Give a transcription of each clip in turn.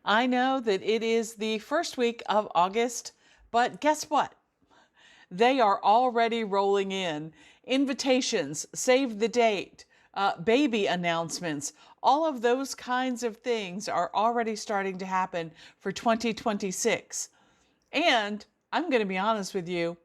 I know that it is the first week of August, but guess what? They are already rolling in. Invitations, save the date, baby announcements, all of those kinds of things are already starting to happen for 2026. And I'm going to be honest with you,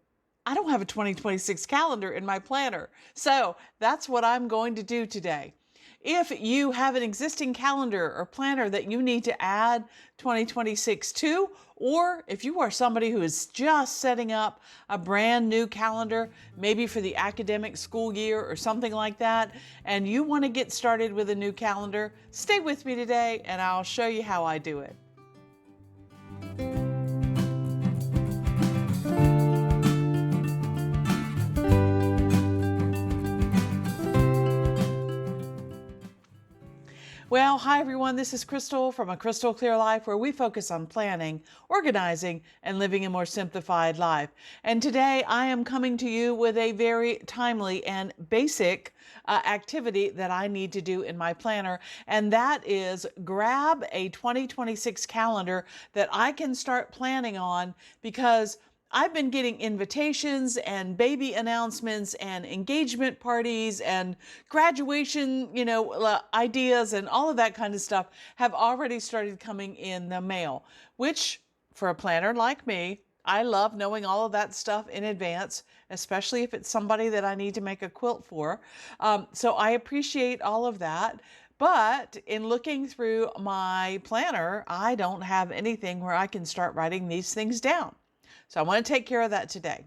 I don't have a 2026 calendar in my planner. So that's what I'm going to do today. If you have an existing calendar or planner that you need to add 2026 to, or if you are somebody who is just setting up a brand new calendar, maybe for the academic school year or something like that, and you want to get started with a new calendar, stay with me today and I'll show you how I do it. Well, hi everyone, this is Crystal from A Crystal Clear Life, where we focus on planning, organizing, and living a more simplified life. And today I am coming to you with a very timely and basic activity that I need to do in my planner, and that is grab a 2026 calendar that I can start planning on, because I've been getting invitations and baby announcements and engagement parties and graduation, ideas and all of that kind of stuff have already started coming in the mail, which for a planner like me, I love knowing all of that stuff in advance, especially if it's somebody that I need to make a quilt for. So I appreciate all of that. But in looking through my planner, I don't have anything where I can start writing these things down. So I want to take care of that today.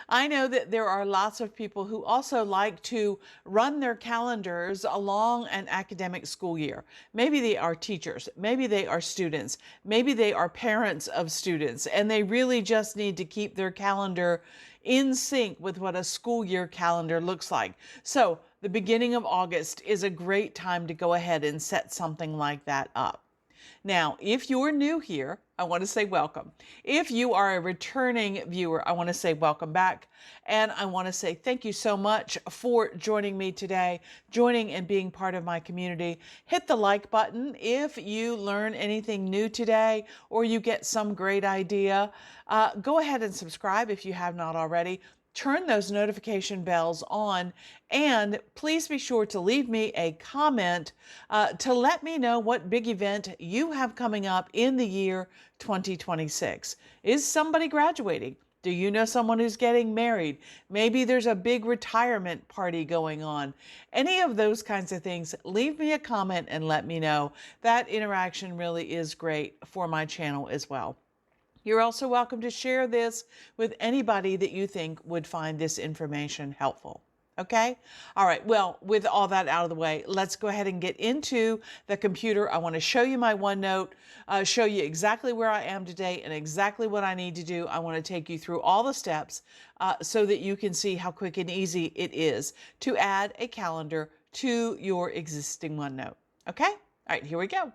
I know that there are lots of people who also like to run their calendars along an academic school year. Maybe they are teachers, maybe they are students, maybe they are parents of students, and they really just need to keep their calendar in sync with what a school year calendar looks like. So the beginning of August is a great time to go ahead and set something like that up. Now, if you're new here, I want to say welcome. If you are a returning viewer, I want to say welcome back. And I want to say thank you so much for joining me today, joining and being part of my community. Hit the like button if you learn anything new today or you get some great idea. Go ahead and subscribe if you have not already. Turn those notification bells on, and please be sure to leave me a comment to let me know what big event you have coming up in the year 2026. Is somebody graduating? Do you know someone who's getting married? Maybe there's a big retirement party going on. Any of those kinds of things, leave me a comment and let me know. That interaction really is great for my channel as well. You're also welcome to share this with anybody that you think would find this information helpful. Okay? All right. Well, with all that out of the way, let's go ahead and get into the computer. I want to show you my OneNote, show you exactly where I am today and exactly what I need to do. I want to take you through all the steps so that you can see how quick and easy it is to add a calendar to your existing OneNote. Okay? All right, here we go.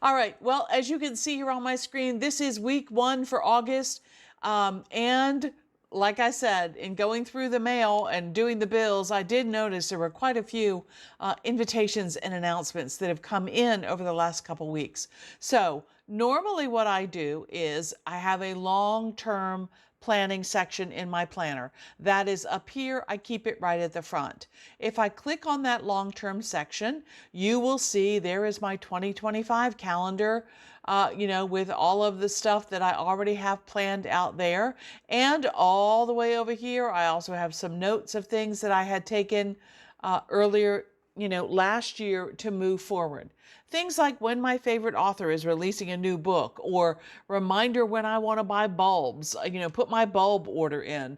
All right, well, as you can see here on my screen, this is week 1 for August. And like I said, in going through the mail and doing the bills, I did notice there were quite a few invitations and announcements that have come in over the last couple weeks. So normally what I do is I have a long-term planning section in my planner. That is up here. I keep it right at the front. If I click on that long-term section, you will see there is my 2025 calendar, with all of the stuff that I already have planned out there. And all the way over here, I also have some notes of things that I had taken earlier last year to move forward. Things like when my favorite author is releasing a new book, or reminder when I want to buy bulbs, put my bulb order in,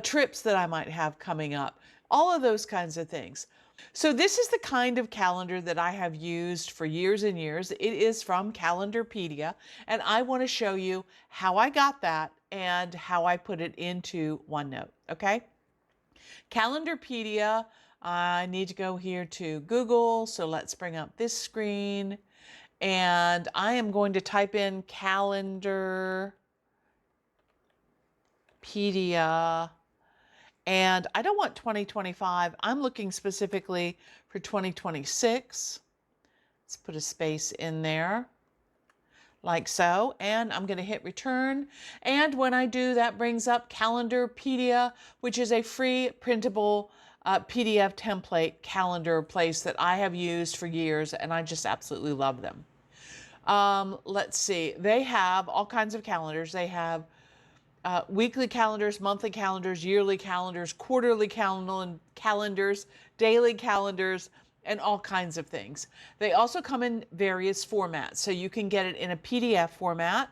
trips that I might have coming up, all of those kinds of things. So this is the kind of calendar that I have used for years and years. It is from Calendarpedia, and I want to show you how I got that and how I put it into OneNote, okay? Calendarpedia, I need to go here to Google, so let's bring up this screen, and I am going to type in Calendarpedia, and I don't want 2025, I'm looking specifically for 2026. Let's put a space in there like so, and I'm going to hit return. And when I do, that brings up Calendarpedia, which is a free printable PDF template calendar place that I have used for years, and I just absolutely love them. Let's see, they have all kinds of calendars. They have weekly calendars, monthly calendars, yearly calendars, quarterly calendars, daily calendars, and all kinds of things. They also come in various formats. So you can get it in a PDF format,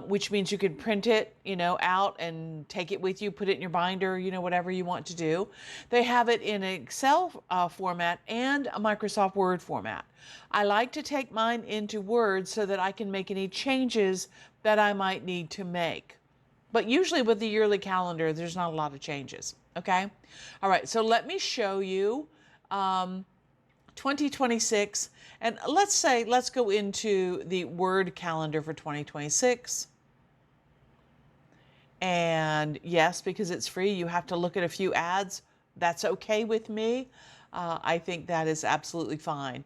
which means you can print it, out and take it with you, put it in your binder, whatever you want to do. They have it in an Excel format and a Microsoft Word format. I like to take mine into Word so that I can make any changes that I might need to make. But usually with the yearly calendar, there's not a lot of changes, okay? All right, so let me show you 2026, and let's go into the Word calendar for 2026. And yes, because it's free, you have to look at a few ads. That's okay with me. I think that is absolutely fine.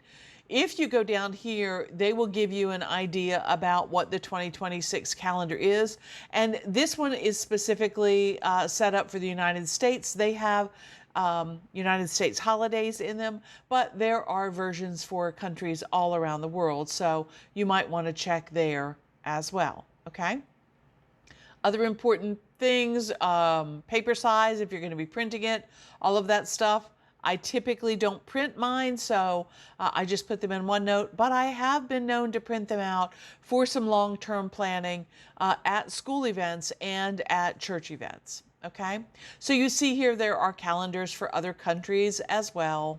If you go down here, they will give you an idea about what the 2026 calendar is. And this one is specifically set up for the United States. They have United States holidays in them, but there are versions for countries all around the world. So you might want to check there as well, okay? Other important things, paper size, if you're going to be printing it, all of that stuff. I typically don't print mine, so I just put them in OneNote, but I have been known to print them out for some long-term planning at school events and at church events, okay? So you see here there are calendars for other countries as well.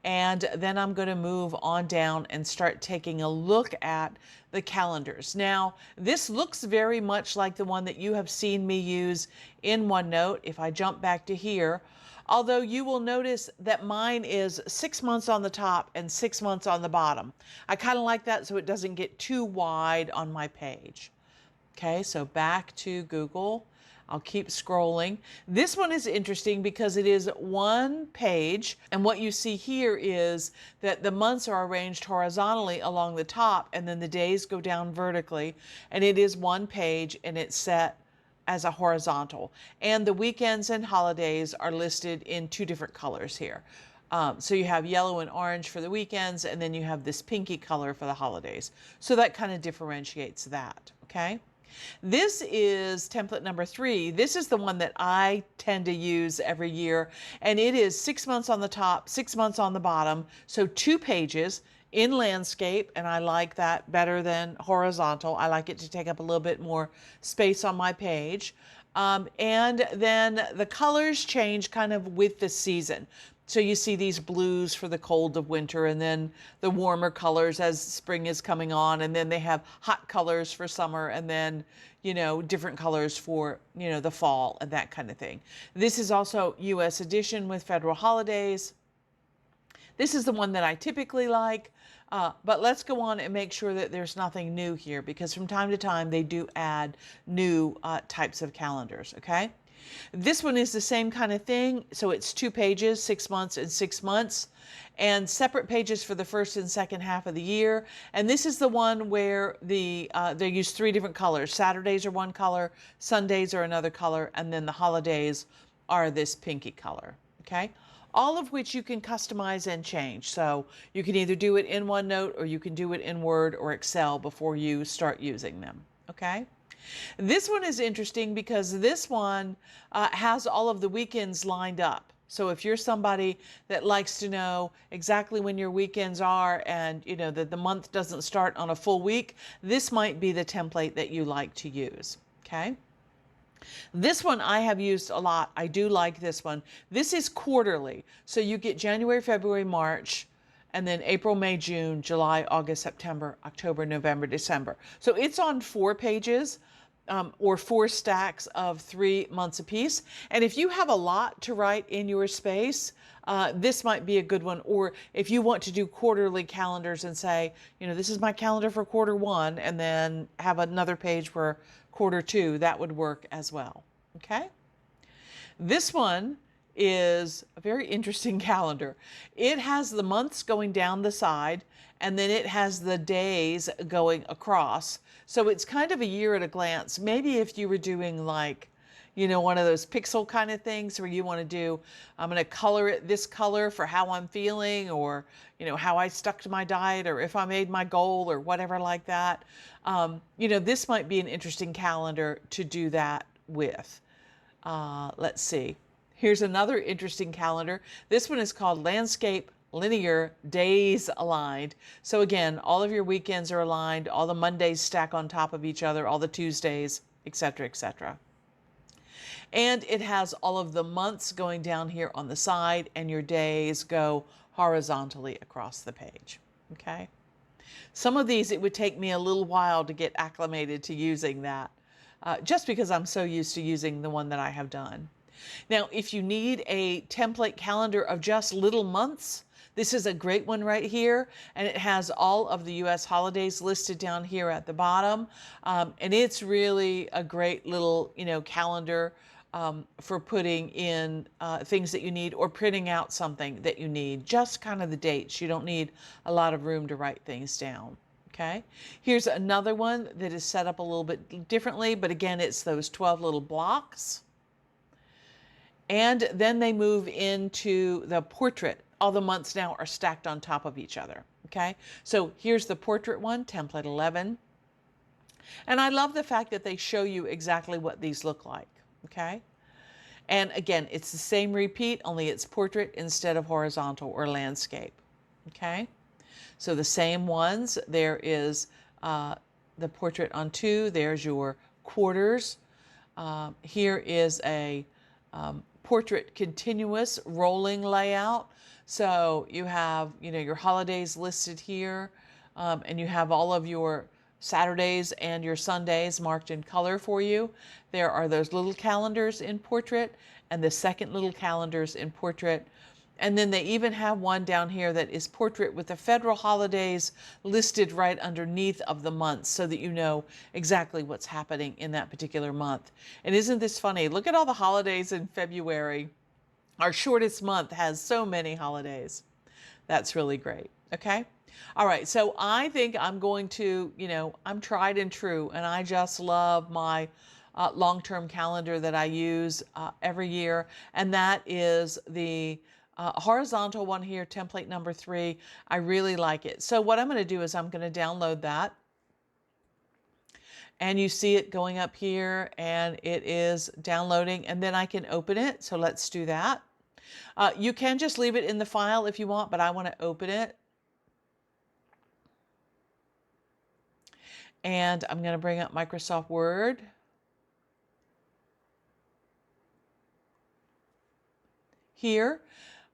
And then I'm going to move on down and start taking a look at the calendars. Now, this looks very much like the one that you have seen me use in OneNote. If I jump back to here, although you will notice that mine is 6 months on the top and 6 months on the bottom. I kind of like that so it doesn't get too wide on my page. Okay, so back to Google. I'll keep scrolling. This one is interesting because it is one page, and what you see here is that the months are arranged horizontally along the top, and then the days go down vertically, and it is one page, and it's set as a horizontal. And the weekends and holidays are listed in two different colors here. So you have yellow and orange for the weekends, and then you have this pinky color for the holidays. So that kind of differentiates that, okay? This is template number 3. This is the one that I tend to use every year, and it is 6 months on the top, 6 months on the bottom, so 2 pages in landscape, and I like that better than horizontal. I like it to take up a little bit more space on my page. And then the colors change kind of with the season. So you see these blues for the cold of winter, and then the warmer colors as spring is coming on, and then they have hot colors for summer, and then, different colors for, the fall and that kind of thing. This is also US edition with federal holidays. This is the one that I typically like, but let's go on and make sure that there's nothing new here, because from time to time they do add new types of calendars, okay? This one is the same kind of thing. So it's 2 pages, 6 months and 6 months, and separate pages for the first and second half of the year. And this is the one where they use 3 different colors. Saturdays are one color, Sundays are another color, and then the holidays are this pinky color, okay? All of which you can customize and change. So you can either do it in OneNote or you can do it in Word or Excel before you start using them, okay? This one is interesting because this one has all of the weekends lined up. So if you're somebody that likes to know exactly when your weekends are and that the month doesn't start on a full week, this might be the template that you like to use, okay? This one I have used a lot. I do like this one. This is quarterly. So you get January, February, March, and then April, May, June, July, August, September, October, November, December. So it's on 4 pages. Or 4 stacks of 3 months apiece. And if you have a lot to write in your space, this might be a good one. Or if you want to do quarterly calendars and say, this is my calendar for quarter 1, and then have another page for quarter 2, that would work as well. Okay? This one is a very interesting calendar. It has the months going down the side, and then it has the days going across. So it's kind of a year at a glance. Maybe if you were doing like, you know, one of those pixel kind of things where you want to do, I'm going to color it this color for how I'm feeling, or, you know, how I stuck to my diet, or if I made my goal, or whatever like that. You know, this might be an interesting calendar to do that with. Let's see. Here's another interesting calendar. This one is called Landscape Linear Days Aligned. So again, all of your weekends are aligned, all the Mondays stack on top of each other, all the Tuesdays, etc., etc. And it has all of the months going down here on the side, and your days go horizontally across the page. Okay. Some of these, it would take me a little while to get acclimated to using that, just because I'm so used to using the one that I have done. Now, if you need a template calendar of just little months, this is a great one right here, and it has all of the U.S. holidays listed down here at the bottom, and it's really a great little, you know, calendar for putting in things that you need, or printing out something that you need, just kind of the dates. You don't need a lot of room to write things down. Okay, here's another one that is set up a little bit differently, but again, it's those 12 little blocks. And then they move into the portrait. All the months now are stacked on top of each other. Okay, so here's the portrait one, template 11. And I love the fact that they show you exactly what these look like. Okay, and again, it's the same repeat, only it's portrait instead of horizontal or landscape. Okay, so the same ones. There is the portrait on 2. There's your quarters. Here is a portrait continuous rolling layout. So you have, you know, your holidays listed here, and you have all of your Saturdays and your Sundays marked in color for you. There are those little calendars in portrait, and the second little calendars in portrait. And then they even have one down here that is portrait with the federal holidays listed right underneath of the months, so that you know exactly what's happening in that particular month. And isn't this funny? Look at all the holidays in February. Our shortest month has so many holidays. That's really great. Okay. All right. So I think I'm going to, you know, I'm tried and true, and I just love my long-term calendar that I use every year. And that is the horizontal one here, template number 3. I really like it. So what I'm going to do is I'm going to download that. And you see it going up here, and it is downloading, and then I can open it. So let's do that. You can just leave it in the file if you want, but I want to open it. And I'm going to bring up Microsoft Word. Here,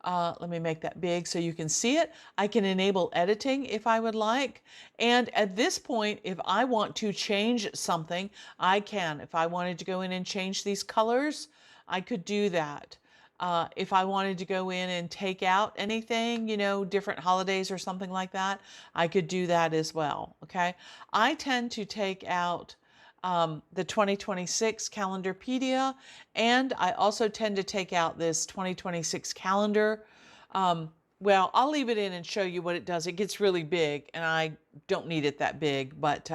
let me make that big so you can see it. I can enable editing if I would like. And at this point, if I want to change something, I can. If I wanted to go in and change these colors, I could do that. If I wanted to go in and take out anything, you know, different holidays or something like that, I could do that as well. Okay. I tend to take out the 2026 Calendarpedia, and I also tend to take out this 2026 calendar. Well, I'll leave it in and show you what it does. It gets really big, and I don't need it that big, but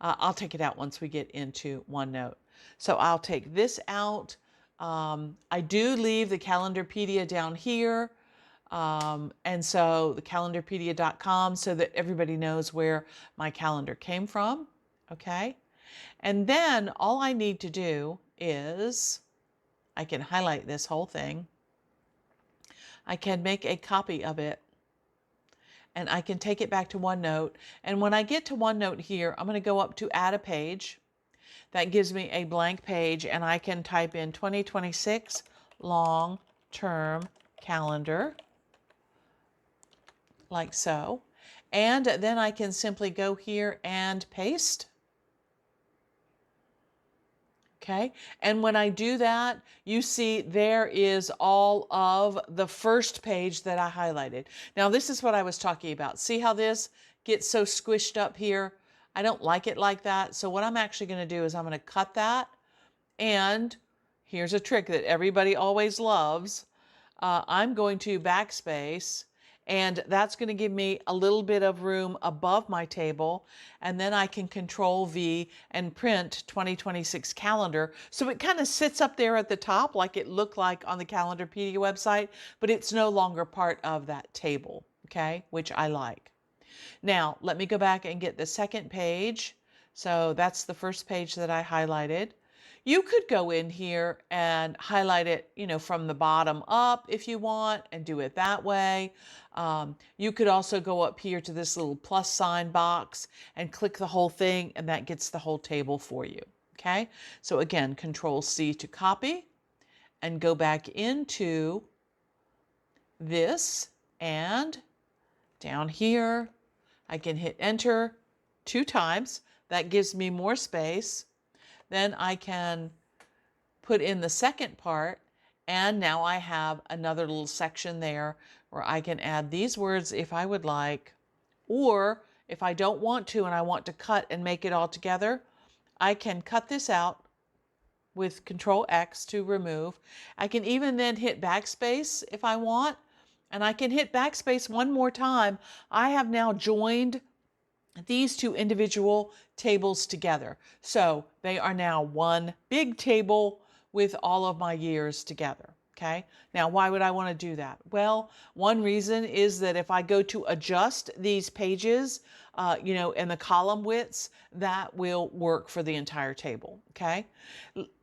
I'll take it out once we get into OneNote. So I'll take this out. I do leave the Calendarpedia down here. And so the calendarpedia.com, so that everybody knows where my calendar came from. Okay. And then all I need to do is I can highlight this whole thing. I can make a copy of it, and I can take it back to OneNote. And when I get to OneNote here, I'm going to go up to add a page. That gives me a blank page, and I can type in 2026 long-term calendar, like so. And then I can simply go here and paste. Okay, and when I do that, you see there is all of the first page that I highlighted. Now, this is what I was talking about. See how this gets so squished up here? I don't like it like that. So what I'm actually going to do is I'm going to cut that. And here's a trick that everybody always loves. I'm going to backspace, and that's going to give me a little bit of room above my table, and then I can Control V and print 2026 calendar. So it kind of sits up there at the top like it looked like on the Calendarpedia website, but it's no longer part of that table, okay, which I like. Now, let me go back and get the second page. So that's the first page that I highlighted. You could go in here and highlight it, from the bottom up if you want and do it that way. You could also go up here to this little plus sign box and click the whole thing, and that gets the whole table for you. Okay, so again, Control C to copy and go back into this, and down here I can hit enter 2 times. That gives me more space. Then I can put in the second part, and now I have another little section there where I can add these words if I would like, or if I don't want to and I want to cut and make it all together, I can cut this out with Control X to remove. I can even then hit backspace if I want, and I can hit backspace one more time. I have now joined these 2 individual tables together. So they are now one big table with all of my years together. Okay. Now, why would I want to do that? Well, one reason is that if I go to adjust these pages, and the column widths, that will work for the entire table. Okay.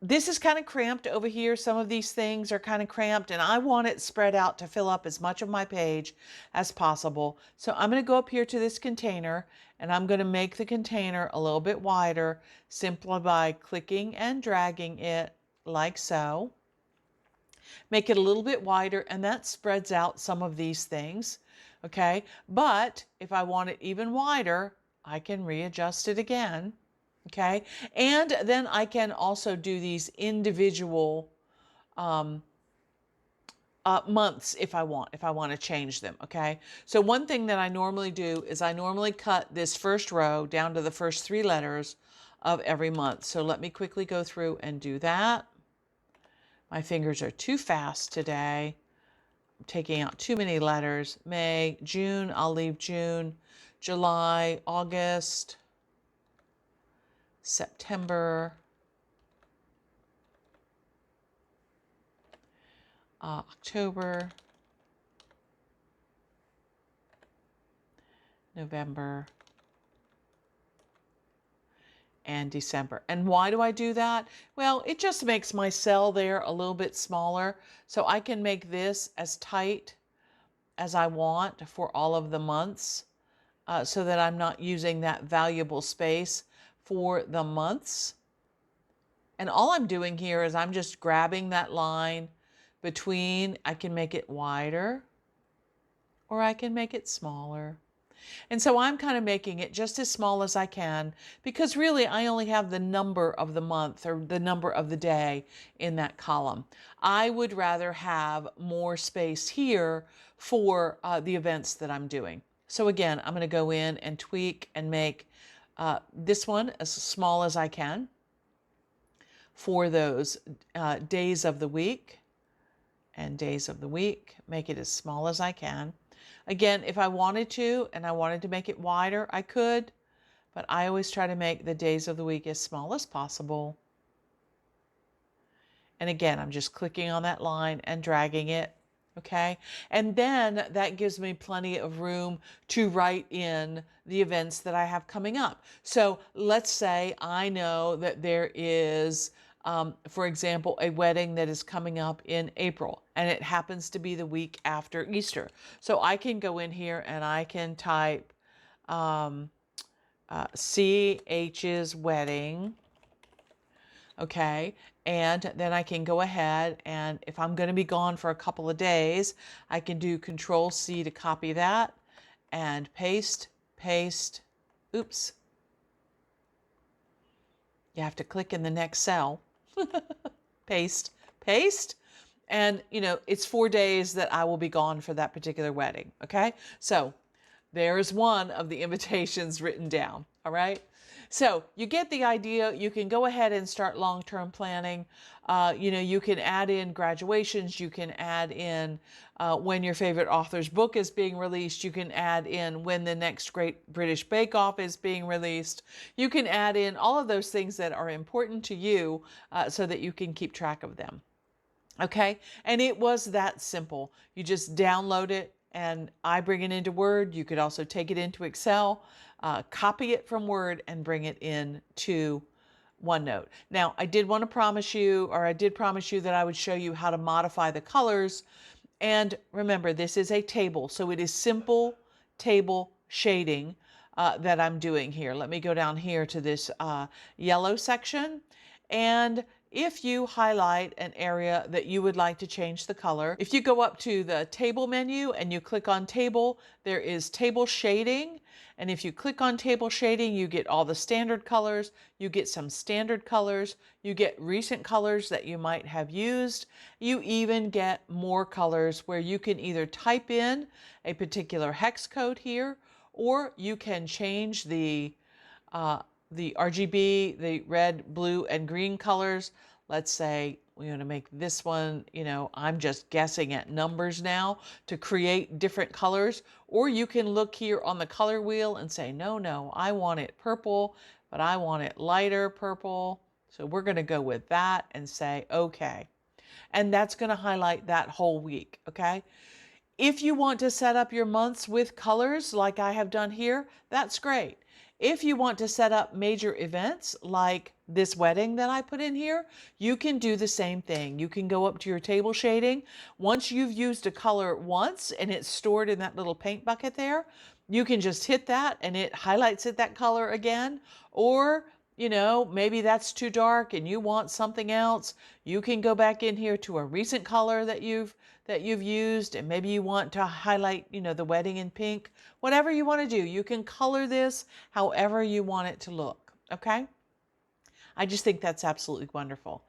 This is kind of cramped over here. Some of these things are kind of cramped, and I want it spread out to fill up as much of my page as possible. So I'm going to go up here to this container, and I'm going to make the container a little bit wider simply by clicking and dragging it like so. Make it a little bit wider, and that spreads out some of these things. Okay, but if I want it even wider, I can readjust it again. Okay, and then I can also do these individual months if I want to change them. Okay, so one thing that I normally do is I normally cut this first row down to the first 3 letters of every month. So let me quickly go through and do that. My fingers are too fast today. I'm taking out too many letters. May, June, I'll leave June. July, August, September, October, November, and December. And why do I do that? Well, it just makes my cell there a little bit smaller, so I can make this as tight as I want for all of the months, so that I'm not using that valuable space for the months. And all I'm doing here is I'm just grabbing that line between. I can make it wider or I can make it smaller. And so I'm kind of making it just as small as I can, because really I only have the number of the month or the number of the day in that column. I would rather have more space here for the events that I'm doing. So again, I'm going to go in and tweak and make this one as small as I can for those days of the week and days of the week. Make it as small as I can. Again, if I wanted to and I wanted to make it wider, I could, but I always try to make the days of the week as small as possible. And again, I'm just clicking on that line and dragging it, okay? And then that gives me plenty of room to write in the events that I have coming up. So let's say I know that there is for example, a wedding that is coming up in April, and it happens to be the week after Easter. So I can go in here and I can type CH's wedding, okay? And then I can go ahead, and if I'm going to be gone for a couple of days, I can do Control C to copy that and paste, paste, oops. You have to click in the next cell. Paste, paste, and it's 4 days that I will be gone for that particular wedding. Okay, so there's one of the invitations written down. All right. So you get the idea. You can go ahead and start long-term planning. You can add in graduations. You can add in when your favorite author's book is being released. You can add in when the next Great British Bake Off is being released. You can add in all of those things that are important to you so that you can keep track of them. Okay, and it was that simple. You just download it and I bring it into Word. You could also take it into Excel, copy it from Word and bring it into OneNote. Now, I did promise you that I would show you how to modify the colors. And remember, this is a table, so it is simple table shading that I'm doing here. Let me go down here to this yellow section. And if you highlight an area that you would like to change the color, if you go up to the table menu and you click on table, there is table shading. And if you click on table shading, you get all the standard colors, you get some standard colors, you get recent colors that you might have used. You even get more colors where you can either type in a particular hex code here, or you can change the RGB, the red, blue, and green colors. Let's say we want to make this one, I'm just guessing at numbers now to create different colors. Or you can look here on the color wheel and say, no, I want it purple, but I want it lighter purple. So we're going to go with that and say, okay. And that's going to highlight that whole week, okay? If you want to set up your months with colors like I have done here, that's great. If you want to set up major events like this wedding that I put in here, you can do the same thing. You can go up to your table shading. Once you've used a color once and it's stored in that little paint bucket there, you can just hit that and it highlights it that color again. Or maybe that's too dark and you want something else. You can go back in here to a recent color that you've used, and maybe you want to highlight, the wedding in pink. Whatever you want to do, you can color this however you want it to look, okay? I just think that's absolutely wonderful.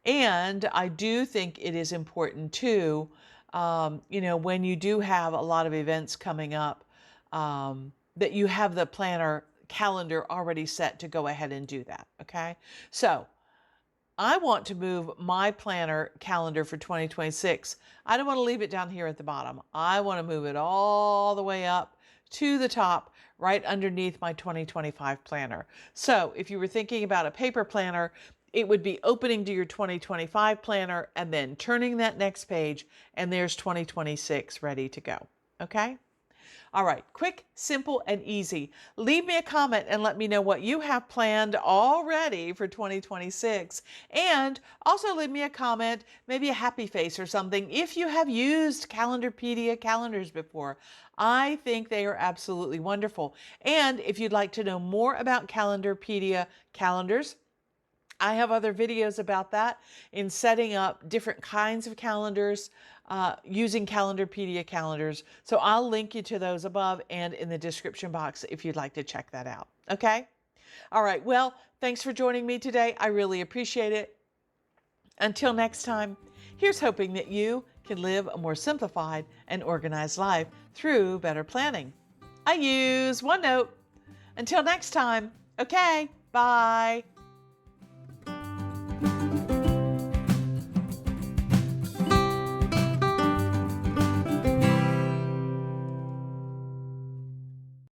And I do think it is important too, when you do have a lot of events coming up, that you have the planner calendar already set to go ahead and do that, okay? So I want to move my planner calendar for 2026. I don't want to leave it down here at the bottom. I want to move it all the way up to the top, right underneath my 2025 planner. So if you were thinking about a paper planner, it would be opening to your 2025 planner and then turning that next page, and there's 2026 ready to go, okay? All right, quick, simple, and easy. Leave me a comment and let me know what you have planned already for 2026. And also leave me a comment, maybe a happy face or something, if you have used Calendarpedia calendars before. I think they are absolutely wonderful. And if you'd like to know more about Calendarpedia calendars, I have other videos about that in setting up different kinds of calendars using Calendarpedia calendars. So I'll link you to those above and in the description box if you'd like to check that out. Okay? All right. Well, thanks for joining me today. I really appreciate it. Until next time, here's hoping that you can live a more simplified and organized life through better planning. I use OneNote. Until next time. Okay. Bye.